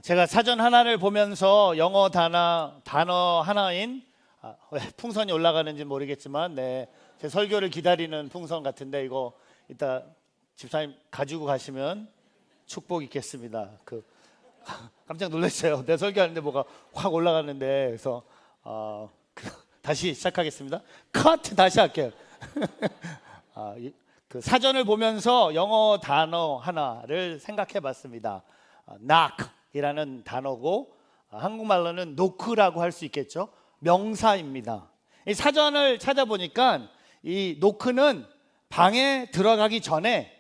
제가 사전 하나를 보면서 영어 단어 하나인 왜 풍선이 올라가는지 모르겠지만 제 설교를 기다리는 풍선 같은데 이거 이따 집사님 가지고 가시면 축복 있겠습니다. 깜짝 놀랐어요. 내 설교하는데 뭐가 확 올라가는데 그래서 다시 시작하겠습니다. 컷 다시 할게요. 사전을 보면서 영어 단어 하나를 생각해봤습니다. knock이라는 단어고 한국말로는 knock라고 할 수 있겠죠. 명사입니다. 이 사전을 찾아보니까 이 knock는 방에 들어가기 전에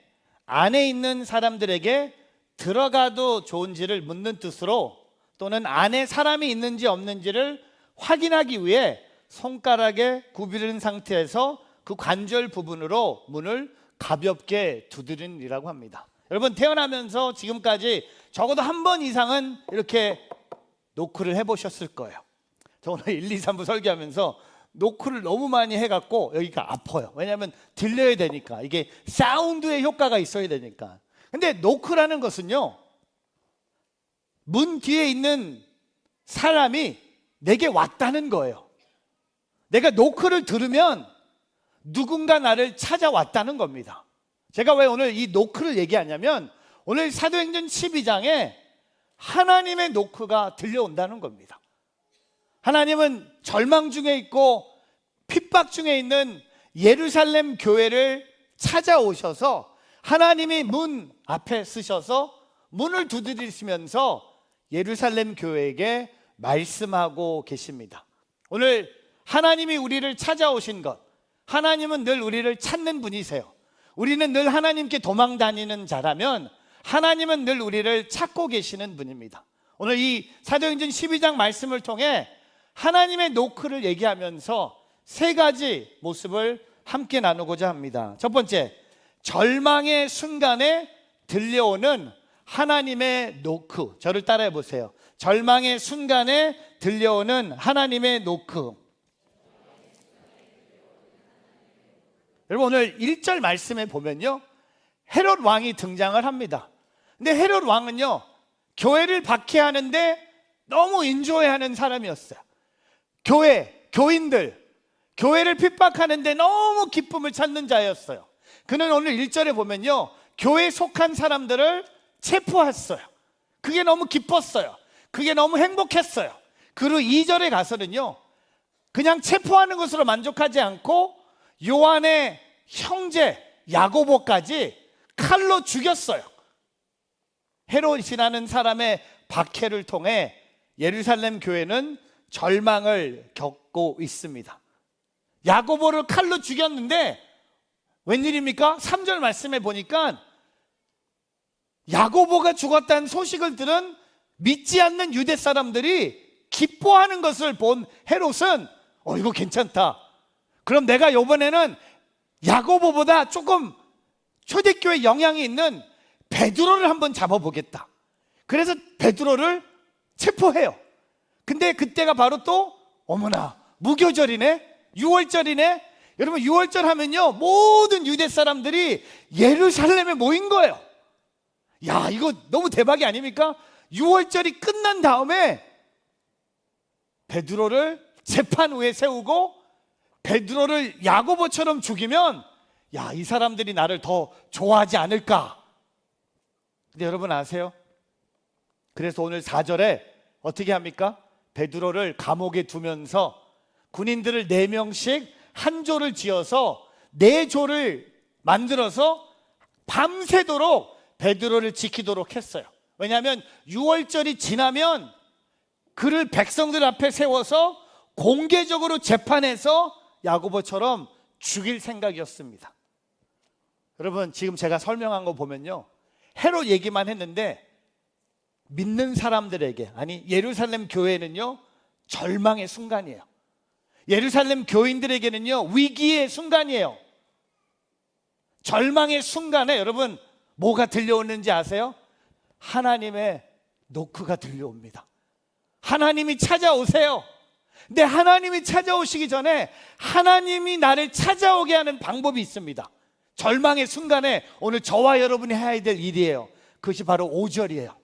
안에 있는 사람들에게 들어가도 좋은지를 묻는 뜻으로, 또는 안에 사람이 있는지 없는지를 확인하기 위해 손가락에 구부린 상태에서 그 관절 부분으로 문을 가볍게 두드리라고 합니다. 여러분, 태어나면서 지금까지 적어도 한 번 이상은 이렇게 노크를 해보셨을 거예요. 저 오늘 1, 2, 3부 설교하면서 노크를 너무 많이 해갖고 여기가 아파요. 왜냐하면 들려야 되니까, 이게 사운드의 효과가 있어야 되니까. 근데 노크라는 것은요, 문 뒤에 있는 사람이 내게 왔다는 거예요. 내가 노크를 들으면 누군가 나를 찾아왔다는 겁니다. 제가 왜 오늘 이 노크를 얘기하냐면, 오늘 사도행전 12장에 하나님의 노크가 들려온다는 겁니다. 하나님은 절망 중에 있고 핍박 중에 있는 예루살렘 교회를 찾아오셔서 하나님이 문 앞에 서셔서 문을 두드리시면서 예루살렘 교회에게 말씀하고 계십니다. 오늘 하나님이 우리를 찾아오신 것, 하나님은 늘 우리를 찾는 분이세요. 우리는 늘 하나님께 도망 다니는 자라면 하나님은 늘 우리를 찾고 계시는 분입니다. 오늘 이 사도행전 12장 말씀을 통해 하나님의 노크를 얘기하면서 세 가지 모습을 함께 나누고자 합니다. 첫 번째, 절망의 순간에 들려오는 하나님의 노크. 저를 따라해 보세요. 절망의 순간에 들려오는 하나님의 노크. 여러분, 오늘 1절 말씀에 보면요, 헤롯 왕이 등장을 합니다. 근데 헤롯 왕은요, 교회를 박해하는데 너무 인조해하는 사람이었어요. 교인들, 교회를 핍박하는데 너무 기쁨을 찾는 자였어요. 그는 오늘 1절에 보면요, 교회에 속한 사람들을 체포했어요. 그게 너무 기뻤어요. 그게 너무 행복했어요. 그리고 2절에 가서는요, 그냥 체포하는 것으로 만족하지 않고 요한의 형제 야고보까지 칼로 죽였어요. 헤롯이라는 사람의 박해를 통해 예루살렘 교회는 절망을 겪고 있습니다. 야고보를 칼로 죽였는데 웬일입니까? 3절 말씀에 보니까 야고보가 죽었다는 소식을 들은 믿지 않는 유대 사람들이 기뻐하는 것을 본 헤롯은 이거 괜찮다. 그럼 내가 이번에는 야고보보다 조금 초대교회 영향이 있는 베드로를 한번 잡아보겠다. 그래서 베드로를 체포해요. 근데 그때가 바로 또 어머나 무교절이네, 6월절이네. 여러분, 6월절 하면요, 모든 유대 사람들이 예루살렘에 모인 거예요. 야, 이거 너무 대박이 아닙니까? 6월절이 끝난 다음에 베드로를 재판 후에 세우고 베드로를 야고보처럼 죽이면, 야, 이 사람들이 나를 더 좋아하지 않을까. 근데 여러분 아세요? 그래서 오늘 4절에 어떻게 합니까? 베드로를 감옥에 두면서 군인들을 4명씩 한 조를 지어서 4조를 만들어서 밤새도록 베드로를 지키도록 했어요. 왜냐하면 6월절이 지나면 그를 백성들 앞에 세워서 공개적으로 재판해서 야고보처럼 죽일 생각이었습니다. 여러분, 지금 제가 설명한 거 보면요, 헤롯 얘기만 했는데 믿는 사람들에게, 아니 예루살렘 교회는요, 절망의 순간이에요. 예루살렘 교인들에게는요, 위기의 순간이에요. 절망의 순간에 여러분 뭐가 들려오는지 아세요? 하나님의 노크가 들려옵니다. 하나님이 찾아오세요. 근데 하나님이 찾아오시기 전에 하나님이 나를 찾아오게 하는 방법이 있습니다. 절망의 순간에 오늘 저와 여러분이 해야 될 일이에요. 그것이 바로 5절이에요.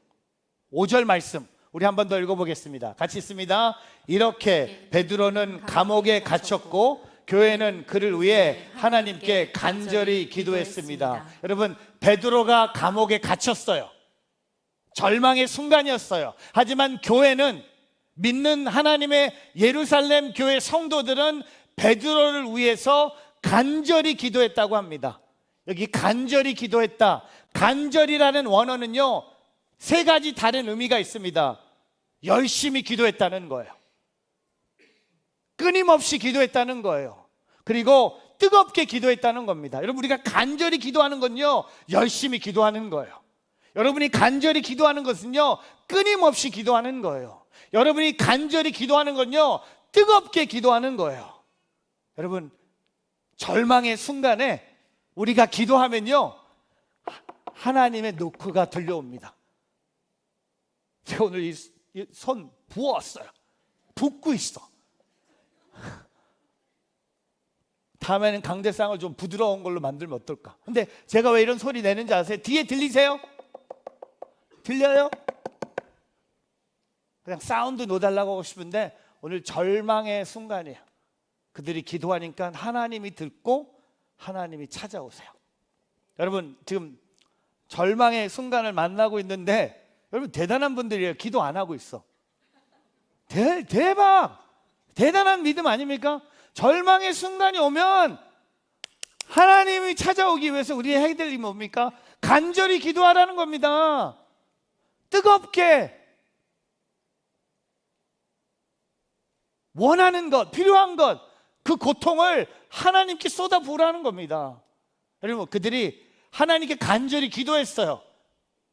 5절 말씀, 우리 한 번 더 읽어보겠습니다. 같이 있습니다. 이렇게 베드로는 감옥에 갇혔고 교회는 그를 위해 하나님께 간절히 기도했습니다. 여러분, 베드로가 감옥에 갇혔어요. 절망의 순간이었어요. 하지만 교회는, 믿는 하나님의 예루살렘 교회 성도들은 베드로를 위해서 간절히 기도했다고 합니다. 여기 간절히 기도했다. 간절이라는 원어는요, 세 가지 다른 의미가 있습니다. 열심히 기도했다는 거예요. 끊임없이 기도했다는 거예요. 그리고 뜨겁게 기도했다는 겁니다. 여러분, 우리가 간절히 기도하는 건요, 열심히 기도하는 거예요. 여러분이 간절히 기도하는 것은요, 끊임없이 기도하는 거예요. 여러분이 간절히 기도하는 건요, 뜨겁게 기도하는 거예요. 여러분, 절망의 순간에 우리가 기도하면요, 하나님의 노크가 들려옵니다. 제가 오늘 이 손 부었어요. 붓고 있어. 다음에는 강대상을 좀 부드러운 걸로 만들면 어떨까? 근데 제가 왜 이런 소리 내는지 아세요? 뒤에 들리세요? 들려요? 그냥 사운드 넣어달라고 하고 싶은데 오늘 절망의 순간이에요. 그들이 기도하니까 하나님이 듣고 하나님이 찾아오세요. 여러분, 지금 절망의 순간을 만나고 있는데 여러분, 대단한 분들이에요. 기도 안 하고 있어. 대박! 대단한 믿음 아닙니까? 절망의 순간이 오면 하나님이 찾아오기 위해서 우리의 해야 될 일이 뭡니까? 간절히 기도하라는 겁니다. 뜨겁게 원하는 것, 필요한 것, 그 고통을 하나님께 쏟아부으라는 겁니다. 여러분, 그들이 하나님께 간절히 기도했어요.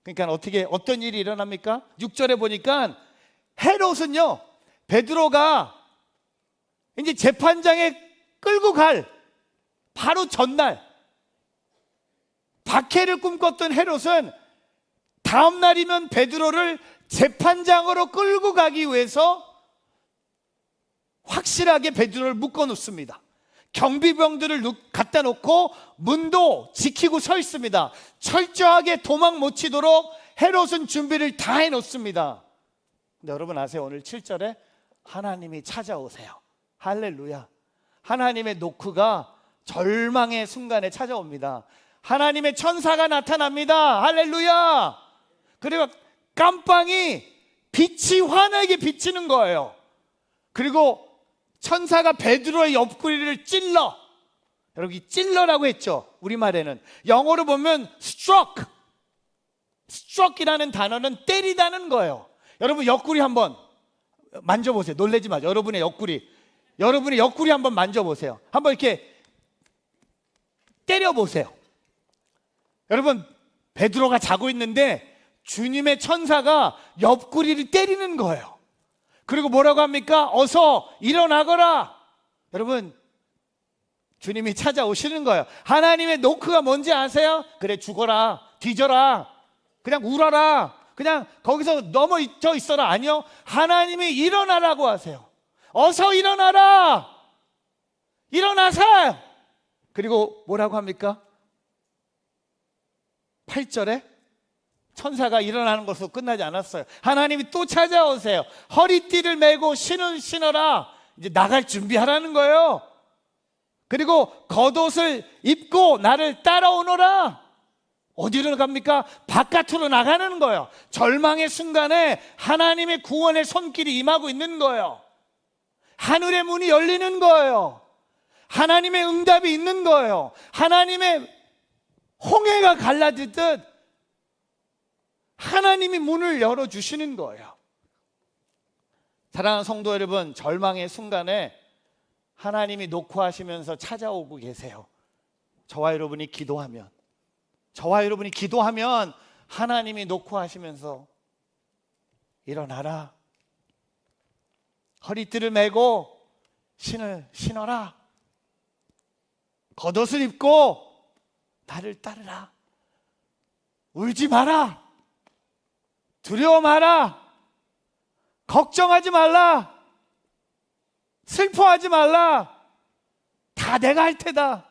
그러니까 어떤 일이 일어납니까? 6절에 보니까 헤롯은요, 베드로가 이제 재판장에 끌고 갈 바로 전날, 박해를 꿈꿨던 헤롯은 다음 날이면 베드로를 재판장으로 끌고 가기 위해서 확실하게 베드로를 묶어 놓습니다. 경비병들을 갖다 놓고 문도 지키고 서 있습니다. 철저하게 도망 못 치도록 헤롯은 준비를 다 해 놓습니다. 근데 여러분 아세요? 오늘 7절에 하나님이 찾아오세요. 할렐루야. 하나님의 노크가 절망의 순간에 찾아옵니다. 하나님의 천사가 나타납니다. 할렐루야. 그리고 깜빵이 빛이 환하게 비치는 거예요. 그리고 천사가 베드로의 옆구리를 찔러. 여러분, 이 찔러라고 했죠. 우리말에는. 영어로 보면 struck. struck이라는 단어는 때리다는 거예요. 여러분, 옆구리 한번 만져보세요. 놀라지 마세요. 여러분의 옆구리 한번 만져보세요. 한번 이렇게 때려보세요. 여러분, 베드로가 자고 있는데 주님의 천사가 옆구리를 때리는 거예요. 그리고 뭐라고 합니까? 어서 일어나거라. 여러분, 주님이 찾아오시는 거예요. 하나님의 노크가 뭔지 아세요? 그래, 죽어라, 뒤져라, 그냥 울어라, 그냥 거기서 넘어져 있어라. 아니요, 하나님이 일어나라고 하세요. 어서 일어나라, 일어나서. 그리고 뭐라고 합니까? 8절에 천사가 일어나는 것으로 끝나지 않았어요. 하나님이 또 찾아오세요. 허리띠를 메고 신을 신어라. 이제 나갈 준비하라는 거예요. 그리고 겉옷을 입고 나를 따라오너라. 어디로 갑니까? 바깥으로 나가는 거예요. 절망의 순간에 하나님의 구원의 손길이 임하고 있는 거예요. 하늘의 문이 열리는 거예요. 하나님의 응답이 있는 거예요. 하나님의 홍해가 갈라지듯 하나님이 문을 열어주시는 거예요. 사랑하는 성도 여러분, 절망의 순간에 하나님이 녹화하시면서 찾아오고 계세요. 저와 여러분이 기도하면 하나님이 녹화하시면서 일어나라, 허리띠를 메고 신을 신어라, 겉옷을 입고 나를 따르라, 울지 마라, 두려워 마라, 걱정하지 말라, 슬퍼하지 말라, 다 내가 할 테다.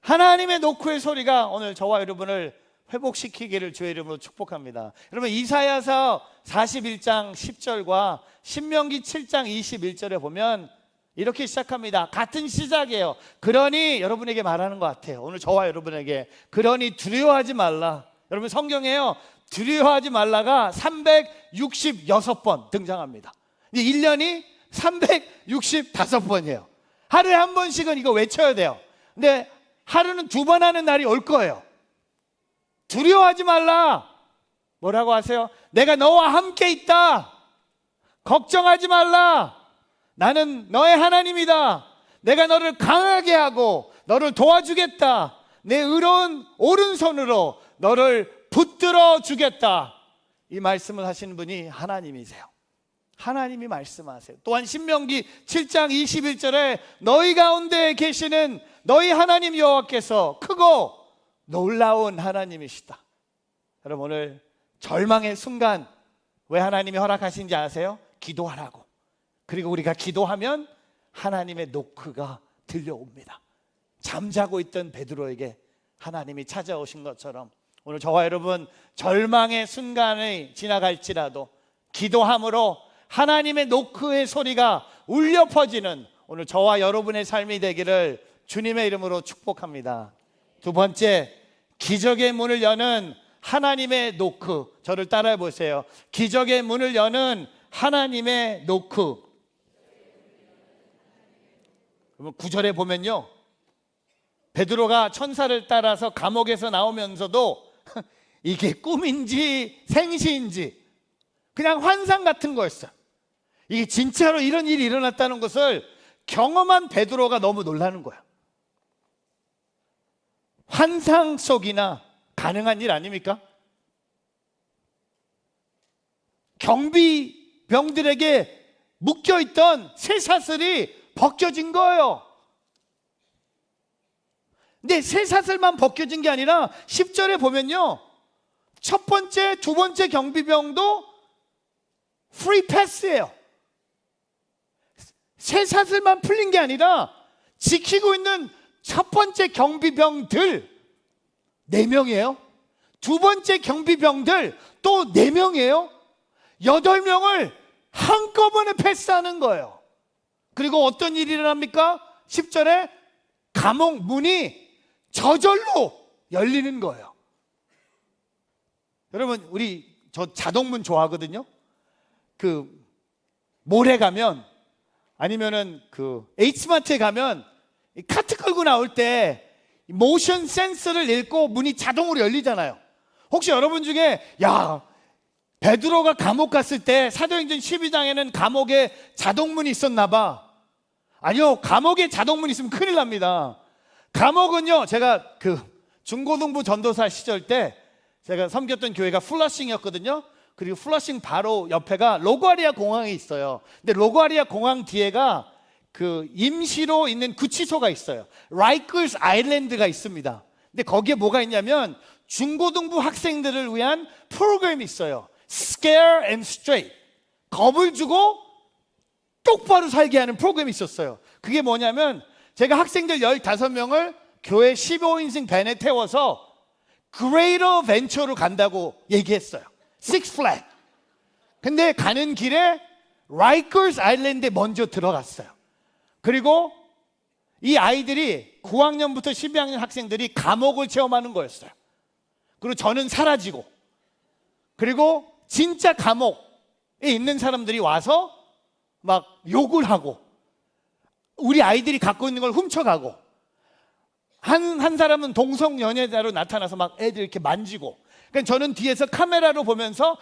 하나님의 노크의 소리가 오늘 저와 여러분을 회복시키기를 주의 이름으로 축복합니다. 여러분, 이사야서 41장 10절과 신명기 7장 21절에 보면 이렇게 시작합니다. 같은 시작이에요. 그러니 여러분에게 말하는 것 같아요. 오늘 저와 여러분에게 그러니 두려워하지 말라. 여러분, 성경에요, 두려워하지 말라가 366번 등장합니다. 1년이 365번이에요. 하루에 한 번씩은 이거 외쳐야 돼요. 근데 하루는 2번 하는 날이 올 거예요. 두려워하지 말라. 뭐라고 하세요? 내가 너와 함께 있다. 걱정하지 말라. 나는 너의 하나님이다. 내가 너를 강하게 하고 너를 도와주겠다. 내 의로운 오른손으로 너를 붙들어 주겠다. 이 말씀을 하시는 분이 하나님이세요. 하나님이 말씀하세요. 또한 신명기 7장 21절에 너희 가운데 계시는 너희 하나님 여호와께서 크고 놀라운 하나님이시다. 여러분, 오늘 절망의 순간 왜 하나님이 허락하신지 아세요? 기도하라고. 그리고 우리가 기도하면 하나님의 노크가 들려옵니다. 잠자고 있던 베드로에게 하나님이 찾아오신 것처럼 오늘 저와 여러분 절망의 순간이 지나갈지라도 기도함으로 하나님의 노크의 소리가 울려 퍼지는 오늘 저와 여러분의 삶이 되기를 주님의 이름으로 축복합니다. 두 번째, 기적의 문을 여는 하나님의 노크. 저를 따라해 보세요. 기적의 문을 여는 하나님의 노크. 그러면 9절에 보면요, 베드로가 천사를 따라서 감옥에서 나오면서도 이게 꿈인지 생시인지 그냥 환상 같은 거였어요. 이게 진짜로 이런 일이 일어났다는 것을 경험한 베드로가 너무 놀라는 거야. 환상 속이나 가능한 일 아닙니까? 경비병들에게 묶여있던 쇠사슬이 벗겨진 거예요. 근데 쇠사슬만 벗겨진 게 아니라 10절에 보면요, 첫 번째, 두 번째 경비병도 프리 패스예요. 쇠사슬만 풀린 게 아니라 지키고 있는 첫 번째 경비병들 4명이에요. 두 번째 경비병들 또 4명이에요. 8명을 한꺼번에 패스하는 거예요. 그리고 어떤 일이 일어납니까? 10절에 감옥 문이 저절로 열리는 거예요. 여러분, 저 자동문 좋아하거든요. 그 몰에 가면 아니면은 그 H마트에 가면 카트 끌고 나올 때 모션 센서를 읽고 문이 자동으로 열리잖아요. 혹시 여러분 중에 베드로가 감옥 갔을 때 사도행전 12장에는 감옥에 자동문이 있었나 봐. 아니요, 감옥에 자동문이 있으면 큰일 납니다. 감옥은요, 제가 그 중고등부 전도사 시절 때 제가 섬겼던 교회가 플러싱이었거든요. 그리고 플러싱 바로 옆에가 로가리아 공항이 있어요. 근데 로가리아 공항 뒤에가 그 임시로 있는 구치소가 있어요. 라이커스 아일랜드가 있습니다. 근데 거기에 뭐가 있냐면 중고등부 학생들을 위한 프로그램이 있어요. Scare and Straight. 겁을 주고 똑바로 살게 하는 프로그램이 있었어요. 그게 뭐냐면 제가 학생들 15명을 교회 15인승 밴에 태워서 Greater Venture로 간다고 얘기했어요. Six Flags. 근데 가는 길에 라이커스 아일랜드에 먼저 들어갔어요. 그리고 이 아이들이 9학년부터 12학년 학생들이 감옥을 체험하는 거였어요. 그리고 저는 사라지고, 그리고 진짜 감옥에 있는 사람들이 와서 막 욕을 하고 우리 아이들이 갖고 있는 걸 훔쳐가고, 한 사람은 동성연애자로 나타나서 막 애들 이렇게 만지고, 그러니까 저는 뒤에서 카메라로 보면서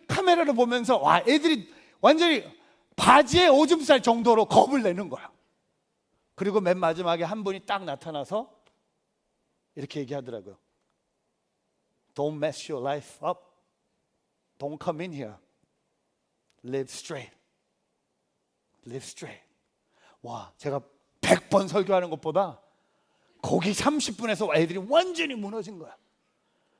카메라로 보면서 와, 애들이 완전히 바지에 오줌 쌀 정도로 겁을 내는 거야. 그리고 맨 마지막에 한 분이 딱 나타나서 이렇게 얘기하더라고요. Don't mess your life up. Don't come in here. Live straight. Live straight. 와, 제가 100번 설교하는 것보다 거기 30분에서 애들이 완전히 무너진 거야.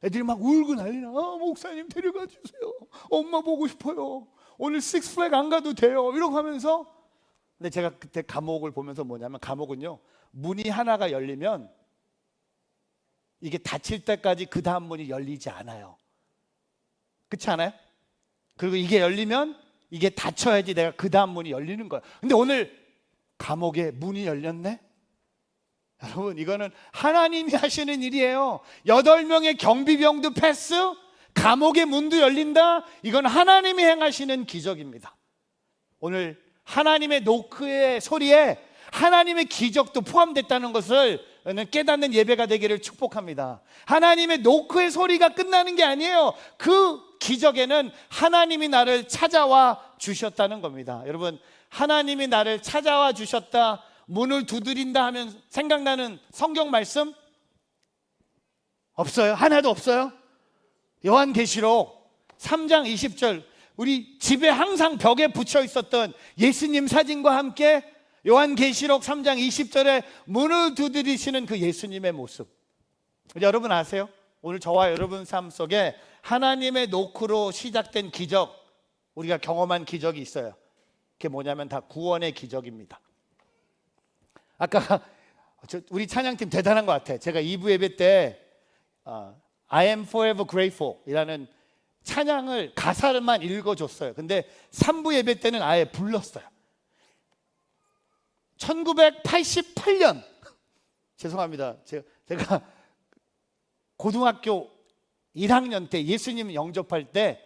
애들이 막 울고 난리나. 목사님 데려가 주세요. 엄마 보고 싶어요. 오늘 식스플래그 안 가도 돼요. 이러고 하면서. 근데 제가 그때 감옥을 보면서 뭐냐면, 감옥은요, 문이 하나가 열리면 이게 닫힐 때까지 그 다음 문이 열리지 않아요. 그렇지 않아요? 그리고 이게 열리면 이게 닫혀야지 내가 그 다음 문이 열리는 거예요. 근데 오늘 감옥에 문이 열렸네? 여러분, 이거는 하나님이 하시는 일이에요. 8명의 경비병도 패스, 감옥의 문도 열린다. 이건 하나님이 행하시는 기적입니다. 오늘 하나님의 노크의 소리에 하나님의 기적도 포함됐다는 것을 깨닫는 예배가 되기를 축복합니다. 하나님의 노크의 소리가 끝나는 게 아니에요. 그 기적에는 하나님이 나를 찾아와 주셨다는 겁니다. 여러분, 하나님이 나를 찾아와 주셨다, 문을 두드린다 하면 생각나는 성경 말씀 없어요? 하나도 없어요? 요한계시록 3장 20절, 우리 집에 항상 벽에 붙여 있었던 예수님 사진과 함께 요한계시록 3장 20절에 문을 두드리시는 그 예수님의 모습, 여러분 아세요? 오늘 저와 여러분 삶 속에 하나님의 노크로 시작된 기적, 우리가 경험한 기적이 있어요. 그게 뭐냐면 다 구원의 기적입니다. 아까 우리 찬양팀 대단한 것 같아요. 제가 2부 예배 때 I am forever grateful 이라는 찬양을 가사를만 읽어줬어요. 근데 3부 예배 때는 아예 불렀어요. 1988년 죄송합니다. 제가 고등학교 1학년 때 예수님 영접할 때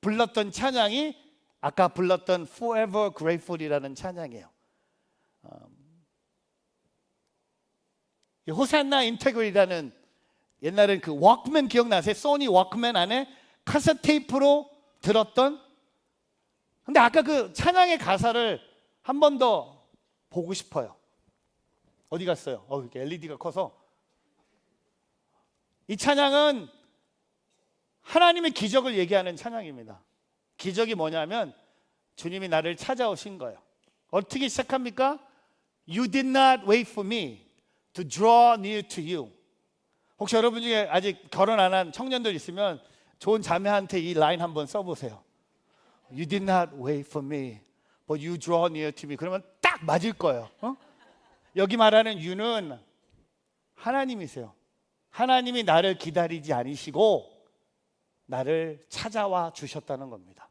불렀던 찬양이 아까 불렀던 Forever Grateful이라는 찬양이에요. 호산나 인테그리라는 옛날엔 그 워크맨 기억나세요? 소니 워크맨 안에 카세트 테이프로 들었던. 근데 아까 그 찬양의 가사를 한 번 더 보고 싶어요. 어디 갔어요? 이렇게 LED가 커서. 이 찬양은 하나님의 기적을 얘기하는 찬양입니다. 기적이 뭐냐면 주님이 나를 찾아오신 거예요. 어떻게 시작합니까? You did not wait for me to draw near to you. 혹시 여러분 중에 아직 결혼 안 한 청년들 있으면 좋은 자매한테 이 라인 한번 써보세요. You did not wait for me, but you draw near to me. 그러면 딱 맞을 거예요. 여기 말하는 you는 하나님이세요. 하나님이 나를 기다리지 않으시고 나를 찾아와 주셨다는 겁니다.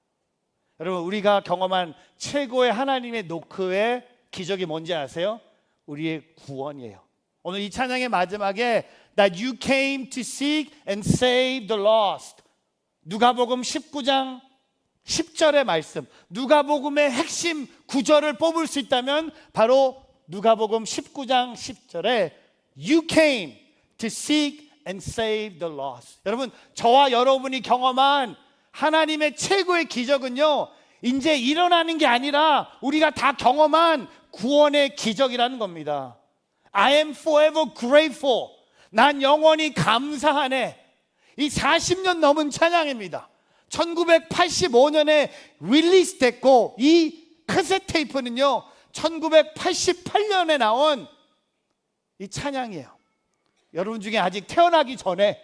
여러분, 우리가 경험한 최고의 하나님의 노크의 기적이 뭔지 아세요? 우리의 구원이에요. 오늘 이 찬양의 마지막에 That you came to seek and save the lost. 누가복음 19장 10절의 말씀, 누가복음의 핵심 구절을 뽑을 수 있다면 바로 누가복음 19장 10절에 You came to seek and save the lost. 여러분, 저와 여러분이 경험한 하나님의 최고의 기적은요, 이제 일어나는 게 아니라 우리가 다 경험한 구원의 기적이라는 겁니다. I am forever grateful. 난 영원히 감사하네. 이 40년 넘은 찬양입니다. 1985년에 릴리스 됐고 이 카세트 테이프는요 1988년에 나온 이 찬양이에요. 여러분 중에 아직 태어나기 전에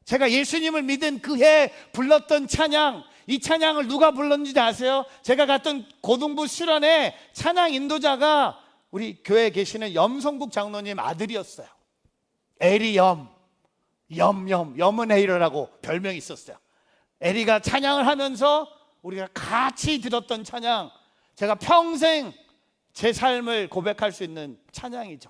제가 예수님을 믿은 그 해 불렀던 찬양, 이 찬양을 누가 불렀는지 아세요? 제가 갔던 고등부 수련회 찬양 인도자가 우리 교회에 계시는 염성국 장로님 아들이었어요. 에리염, 염은헤이러라고 별명이 있었어요. 에리가 찬양을 하면서 우리가 같이 들었던 찬양, 제가 평생 제 삶을 고백할 수 있는 찬양이죠.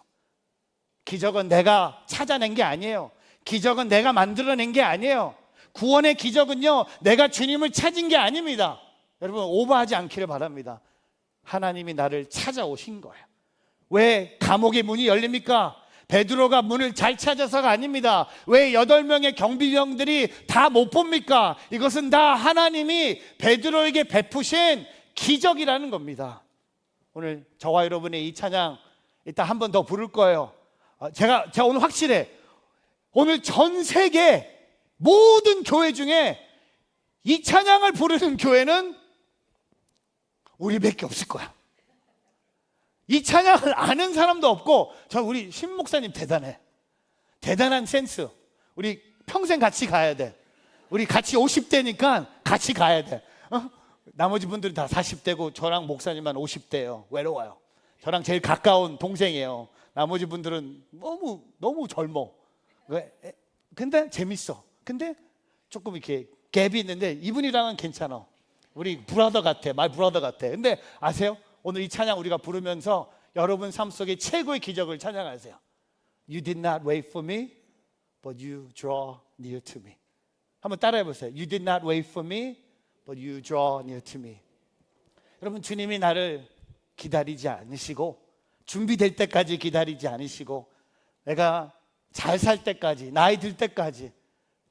기적은 내가 찾아낸 게 아니에요. 기적은 내가 만들어낸 게 아니에요. 구원의 기적은요, 내가 주님을 찾은 게 아닙니다. 여러분, 오버하지 않기를 바랍니다. 하나님이 나를 찾아오신 거예요. 왜 감옥의 문이 열립니까? 베드로가 문을 잘 찾아서가 아닙니다. 왜 8명의 경비병들이 다 못 봅니까? 이것은 다 하나님이 베드로에게 베푸신 기적이라는 겁니다. 오늘 저와 여러분의 이 찬양 이따 한 번 더 부를 거예요. 제가 오늘 확실해. 오늘 전 세계 모든 교회 중에 이 찬양을 부르는 교회는 우리밖에 없을 거야. 이 찬양을 아는 사람도 없고, 우리 신 목사님 대단해. 대단한 센스. 우리 평생 같이 가야 돼. 우리 같이 50대니까 같이 가야 돼. 나머지 분들은 다 40대고 저랑 목사님만 50대예요. 외로워요. 저랑 제일 가까운 동생이에요. 나머지 분들은 너무 젊어. 근데 재밌어. 근데 조금 이렇게 갭이 있는데 이분이랑은 괜찮아. 우리 브라더 같아. 마이 브라더 같아. 근데 아세요? 오늘 이 찬양 우리가 부르면서 여러분 삶 속에 최고의 기적을 찬양하세요. You did not wait for me, but you draw near to me. 한번 따라해 보세요. You did not wait for me, but you draw near to me. 여러분, 주님이 나를 기다리지 않으시고 준비될 때까지 기다리지 않으시고 내가 잘 살 때까지, 나이 들 때까지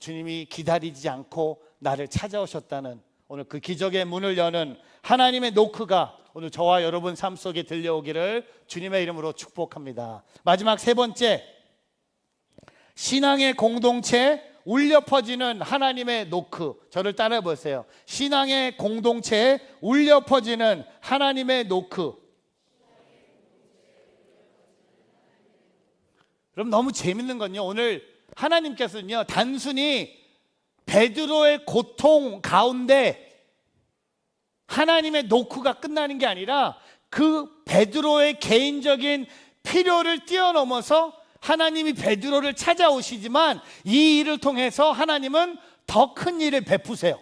주님이 기다리지 않고 나를 찾아오셨다는 오늘 그 기적의 문을 여는 하나님의 노크가 오늘 저와 여러분 삶 속에 들려오기를 주님의 이름으로 축복합니다. 마지막 세 번째, 신앙의 공동체 울려 퍼지는 하나님의 노크. 저를 따라해 보세요. 신앙의 공동체에 울려 퍼지는 하나님의 노크. 그럼 너무 재밌는 건요, 오늘 하나님께서는요 단순히 베드로의 고통 가운데 하나님의 노크가 끝나는 게 아니라 그 베드로의 개인적인 필요를 뛰어넘어서 하나님이 베드로를 찾아오시지만 이 일을 통해서 하나님은 더 큰 일을 베푸세요.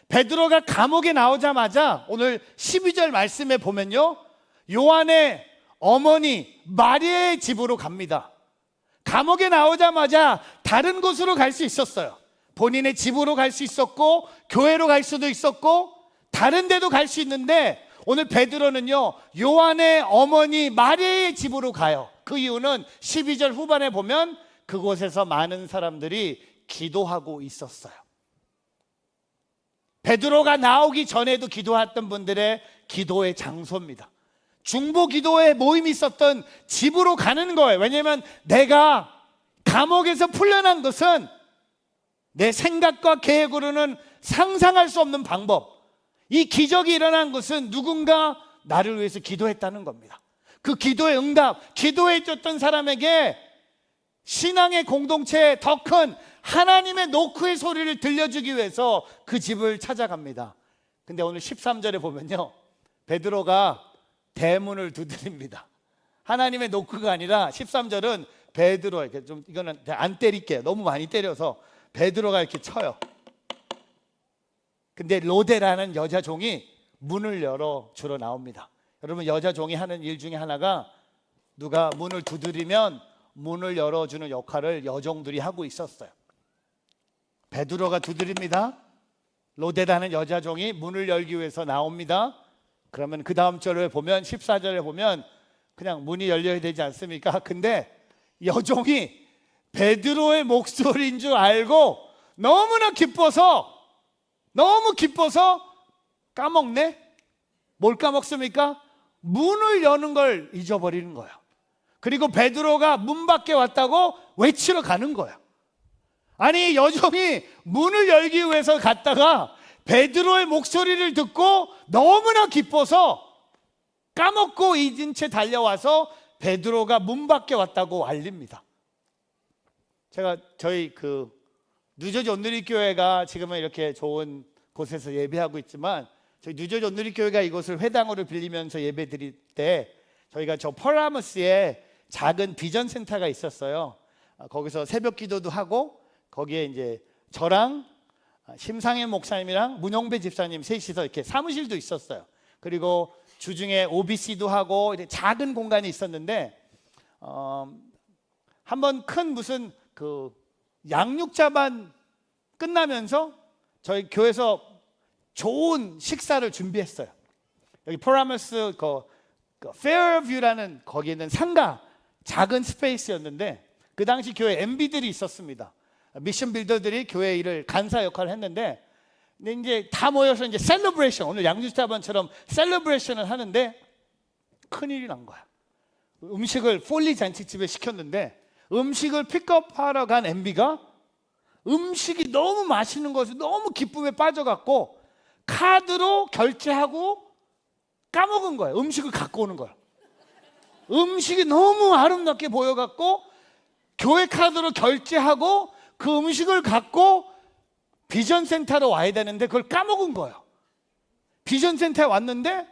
베드로가 감옥에 나오자마자 오늘 12절 말씀에 보면요, 요한의 어머니 마리아의 집으로 갑니다. 감옥에 나오자마자 다른 곳으로 갈 수 있었어요. 본인의 집으로 갈 수 있었고 교회로 갈 수도 있었고 다른 데도 갈 수 있는데 오늘 베드로는요 요한의 어머니 마리아의 집으로 가요. 그 이유는 12절 후반에 보면 그곳에서 많은 사람들이 기도하고 있었어요. 베드로가 나오기 전에도 기도했던 분들의 기도의 장소입니다. 중보 기도의 모임이 있었던 집으로 가는 거예요. 왜냐하면 내가 감옥에서 풀려난 것은 내 생각과 계획으로는 상상할 수 없는 방법, 이 기적이 일어난 것은 누군가 나를 위해서 기도했다는 겁니다. 그 기도의 응답, 기도해 줬던 사람에게 신앙의 공동체에 더 큰 하나님의 노크의 소리를 들려주기 위해서 그 집을 찾아갑니다. 근데 오늘 13절에 보면요, 베드로가 대문을 두드립니다. 하나님의 노크가 아니라 13절은 베드로, 이렇게 좀 이거는 안 때릴게요. 너무 많이 때려서 베드로가 이렇게 쳐요. 근데 로데라는 여자 종이 문을 열어 주러 나옵니다. 여러분, 여자 종이 하는 일 중에 하나가 누가 문을 두드리면 문을 열어주는 역할을 여종들이 하고 있었어요. 베드로가 두드립니다. 로데라는 여자 종이 문을 열기 위해서 나옵니다. 그러면 그 다음 절에 보면 14절에 보면 그냥 문이 열려야 되지 않습니까? 근데 여종이 베드로의 목소리인 줄 알고 너무 기뻐서 까먹네? 뭘 까먹습니까? 문을 여는 걸 잊어버리는 거예요. 그리고 베드로가 문 밖에 왔다고 외치러 가는 거예요. 아니, 여종이 문을 열기 위해서 갔다가 베드로의 목소리를 듣고 너무나 기뻐서 까먹고 잊은 채 달려와서 베드로가 문 밖에 왔다고 알립니다. 제가 저희 뉴저지 온누리교회가 지금은 이렇게 좋은 곳에서 예배하고 있지만 저희 뉴저지 온누리교회가 이곳을 회당으로 빌리면서 예배 드릴 때 저희가 저 펄라머스에 작은 비전 센터가 있었어요. 거기서 새벽 기도도 하고 거기에 이제 저랑 심상현 목사님이랑 문용배 집사님 셋이서 이렇게 사무실도 있었어요. 그리고 주중에 OBC도 하고 이렇게 작은 공간이 있었는데 한번 큰 무슨 양육자반 끝나면서 저희 교회에서 좋은 식사를 준비했어요. 여기 포라머스 페어뷰라는 거기 있는 상가 작은 스페이스였는데 그 당시 교회 MB들이 있었습니다. 미션 빌더들이 교회 일을 간사 역할을 했는데 근데 이제 다 모여서 이제 셀러브레이션, 오늘 양육자반처럼 셀러브레이션을 하는데 큰일이 난 거야. 음식을 폴리 잔치집에 시켰는데 음식을 픽업하러 간 MB가 음식이 너무 맛있는 것을 너무 기쁨에 빠져갖고 카드로 결제하고 까먹은 거예요. 음식을 갖고 오는 거예요. 음식이 너무 아름답게 보여갖고 교회 카드로 결제하고 그 음식을 갖고 비전센터로 와야 되는데 그걸 까먹은 거예요. 비전센터에 왔는데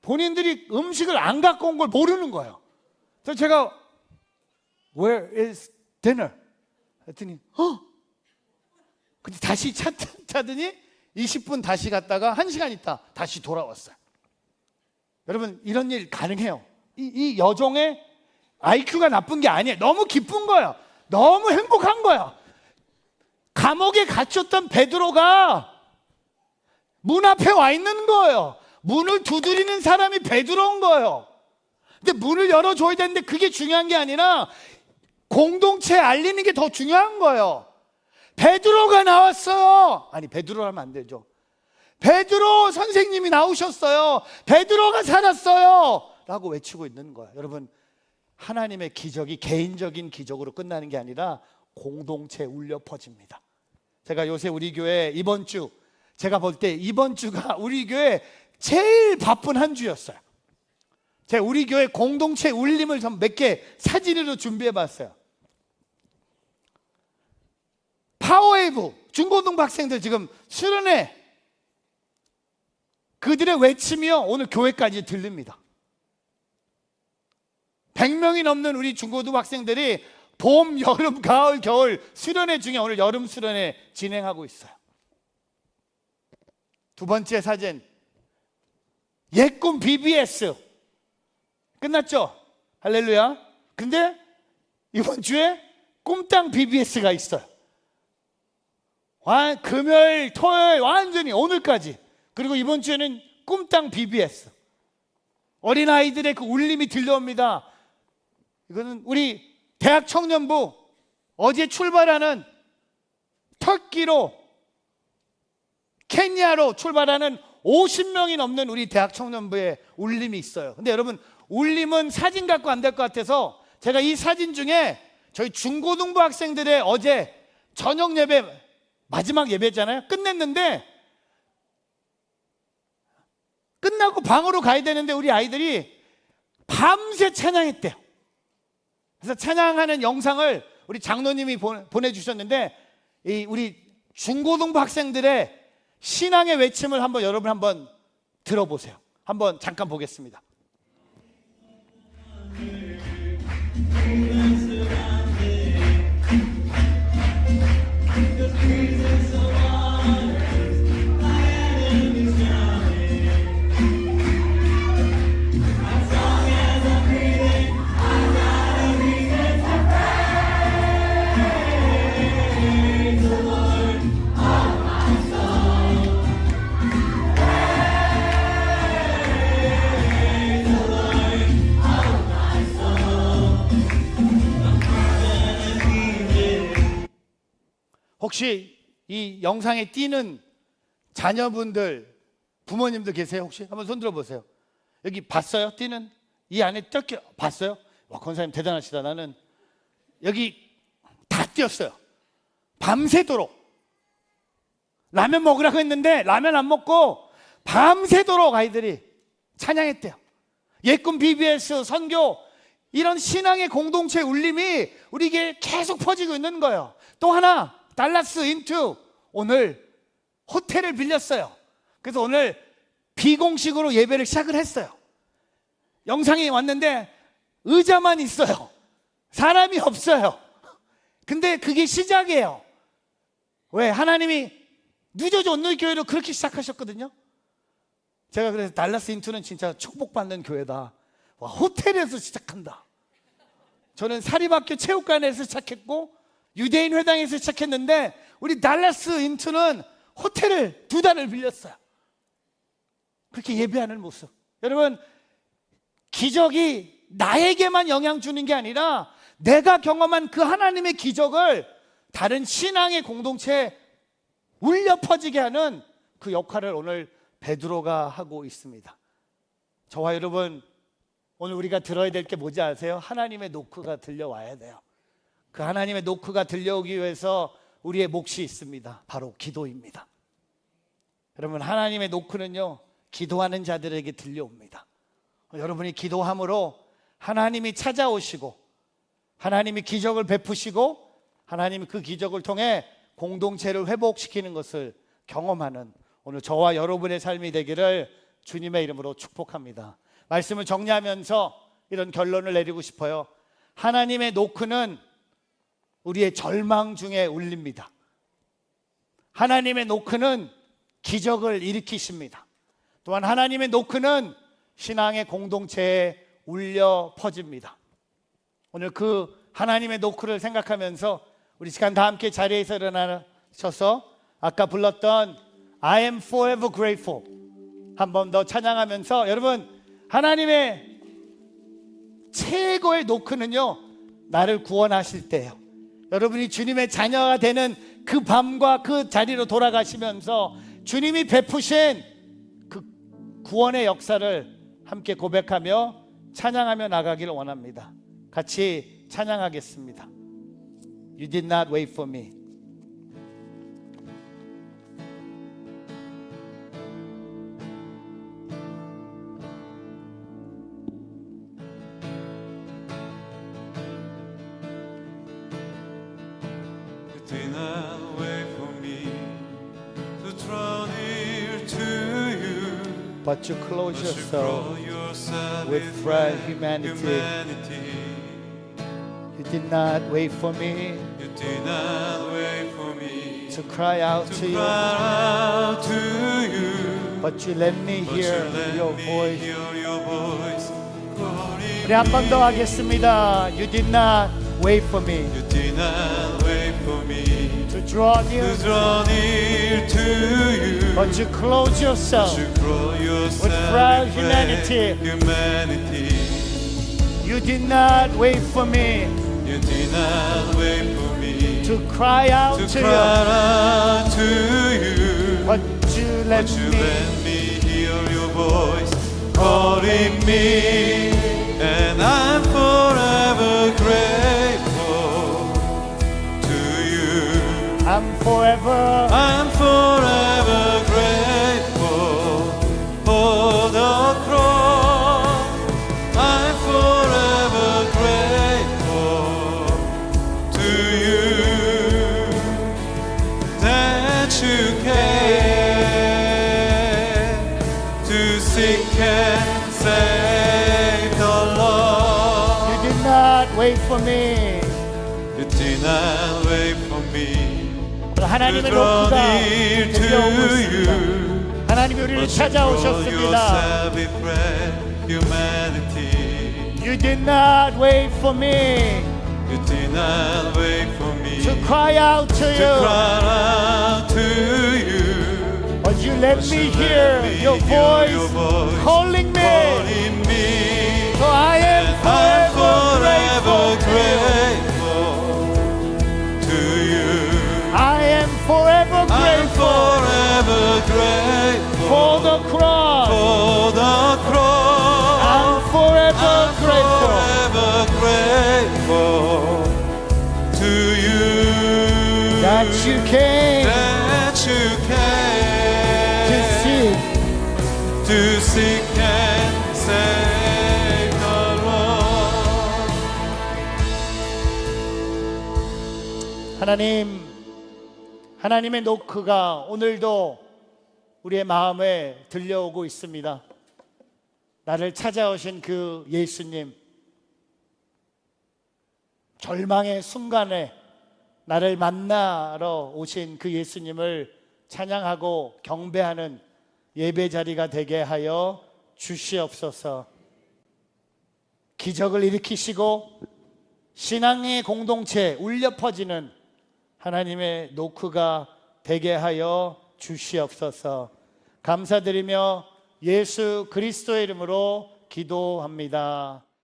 본인들이 음식을 안 갖고 온 걸 모르는 거예요. 그래서 제가 Where is dinner? 했더니 근데 다시 찾더니 20분 다시 갔다가 1시간 있다 다시 돌아왔어요. 여러분, 이런 일 가능해요. 이 여종의 IQ가 나쁜 게 아니에요. 너무 기쁜 거예요. 너무 행복한 거예요. 감옥에 갇혔던 베드로가 문 앞에 와 있는 거예요. 문을 두드리는 사람이 베드로인 거예요. 근데 문을 열어줘야 되는데 그게 중요한 게 아니라 공동체에 알리는 게 더 중요한 거예요. 베드로가 나왔어요. 아니, 베드로 하면 안 되죠. 베드로 선생님이 나오셨어요. 베드로가 살았어요. 라고 외치고 있는 거예요. 여러분, 하나님의 기적이 개인적인 기적으로 끝나는 게 아니라 공동체에 울려 퍼집니다. 제가 요새 우리 교회 이번 주, 제가 볼 때 이번 주가 우리 교회 제일 바쁜 한 주였어요. 제가 우리 교회 공동체 울림을 좀 몇 개 사진으로 준비해 봤어요. 파워웨이브 중고등부 학생들 지금 수련회, 그들의 외침이요 오늘 교회까지 들립니다. 100명이 넘는 우리 중고등부 학생들이 봄, 여름, 가을, 겨울 수련회 중에 오늘 여름 수련회 진행하고 있어요. 두 번째 사진, 옛꿈 BBS 끝났죠? 할렐루야. 근데 이번 주에 꿈땅 BBS가 있어요. 금요일, 토요일 완전히 오늘까지. 그리고 이번 주에는 꿈땅 BBS. 어린아이들의 그 울림이 들려옵니다. 이거는 우리 대학 청년부 어제 출발하는 터키로, 케냐로 출발하는 50명이 넘는 우리 대학 청년부의 울림이 있어요. 근데 여러분, 울림은 사진 갖고 안 될 것 같아서 제가 이 사진 중에 저희 중고등부 학생들의 어제 저녁 예배, 마지막 예배잖아요. 끝냈는데 끝나고 방으로 가야 되는데 우리 아이들이 밤새 찬양했대요. 그래서 찬양하는 영상을 우리 장로님이 보내주셨는데, 이 우리 중고등부 학생들의 신앙의 외침을 한번 여러분 한번 들어보세요. 한번 잠깐 보겠습니다. 혹시 이 영상에 띄는 자녀분들, 부모님들 계세요? 혹시 한번 손 들어보세요. 여기 봤어요? 띄는 이 안에 띄었게 봤어요? 와, 권사님 대단하시다. 나는 여기 다 띄었어요. 밤새도록 라면 먹으라고 했는데 라면 안 먹고 밤새도록 아이들이 찬양했대요. 옛꿈 BBS 선교, 이런 신앙의 공동체 울림이 우리에게 계속 퍼지고 있는 거예요. 또 하나, 달라스 인투 오늘 호텔을 빌렸어요. 그래서 오늘 비공식으로 예배를 시작을 했어요. 영상이 왔는데 의자만 있어요. 사람이 없어요. 근데 그게 시작이에요. 왜? 하나님이 뉴저지 온누리 교회로 그렇게 시작하셨거든요. 제가 그래서 달라스 인투는 진짜 축복받는 교회다. 와, 호텔에서 시작한다. 저는 사립학교 체육관에서 시작했고 유대인 회당에서 시작했는데 우리 달라스 인투는 호텔을 2달을 빌렸어요. 그렇게 예배하는 모습. 여러분, 기적이 나에게만 영향 주는 게 아니라 내가 경험한 그 하나님의 기적을 다른 신앙의 공동체에 울려 퍼지게 하는 그 역할을 오늘 베드로가 하고 있습니다. 저와 여러분, 오늘 우리가 들어야 될 게 뭔지 아세요? 하나님의 노크가 들려와야 돼요. 그 하나님의 노크가 들려오기 위해서 우리의 몫이 있습니다. 바로 기도입니다. 여러분, 하나님의 노크는요, 기도하는 자들에게 들려옵니다. 여러분이 기도함으로 하나님이 찾아오시고 하나님이 기적을 베푸시고 하나님이 그 기적을 통해 공동체를 회복시키는 것을 경험하는 오늘 저와 여러분의 삶이 되기를 주님의 이름으로 축복합니다. 말씀을 정리하면서 이런 결론을 내리고 싶어요. 하나님의 노크는 우리의 절망 중에 울립니다. 하나님의 노크는 기적을 일으키십니다. 또한 하나님의 노크는 신앙의 공동체에 울려 퍼집니다. 오늘 그 하나님의 노크를 생각하면서 우리 시간 다 함께 자리에서 일어나셔서 아까 불렀던 I am forever grateful 한 번 더 찬양하면서, 여러분, 하나님의 최고의 노크는요, 나를 구원하실 때예요. 여러분이 주님의 자녀가 되는 그 밤과 그 자리로 돌아가시면서 주님이 베푸신 그 구원의 역사를 함께 고백하며 찬양하며 나가기를 원합니다. 같이 찬양하겠습니다. You did not wait for me. You did not wait for me to draw near to you, But you close but you yourself. clothe yourself with with frail humanity. You did not wait for me You did not wait for me to cry out to to you, cry out to you, but you let me but hear you let your me voice. hear your voice calling 우리 한 번 me. 더 하겠습니다. You did not wait for me You did not wait for me to draw near, to draw near to you, but you close yourself. you clothe yourself with frail with humanity. humanity. You did not wait for me You did not wait for me to cry out to to cry you, out to you, but you let but you me. let me hear your voice calling me, and I'm forever grateful to you. I'm forever. I'm forever grateful for the cross. I'm forever grateful to you that you came to seek and save the lost. You did not wait for me. You did not wait for me to 하나님의 draw 노크가 near 들려오고 to 있습니다. you. 하나님이 우리를 찾아오셨습니다. Humanity. You did not wait for me You did not wait for me to cry out to to you, cry out to you, but you let but me you hear let me your hear your voice voice calling me. calling me. So I am I'm forever forever grateful to you. grateful to you. I am forever I'm grateful forever grateful for the cross. for the cross. I'm forever I'm grateful forever grateful to you that you came that you to came seek. to seek and save the lost. 하나님의 노크가 오늘도 우리의 마음에 들려오고 있습니다. 나를 찾아오신 그 예수님, 절망의 순간에 나를 만나러 오신 그 예수님을 찬양하고 경배하는 예배 자리가 되게 하여 주시옵소서. 기적을 일으키시고 신앙의 공동체 울려 퍼지는 하나님의 노크가 되게 하여 주시옵소서. 감사드리며 예수 그리스도의 이름으로 기도합니다.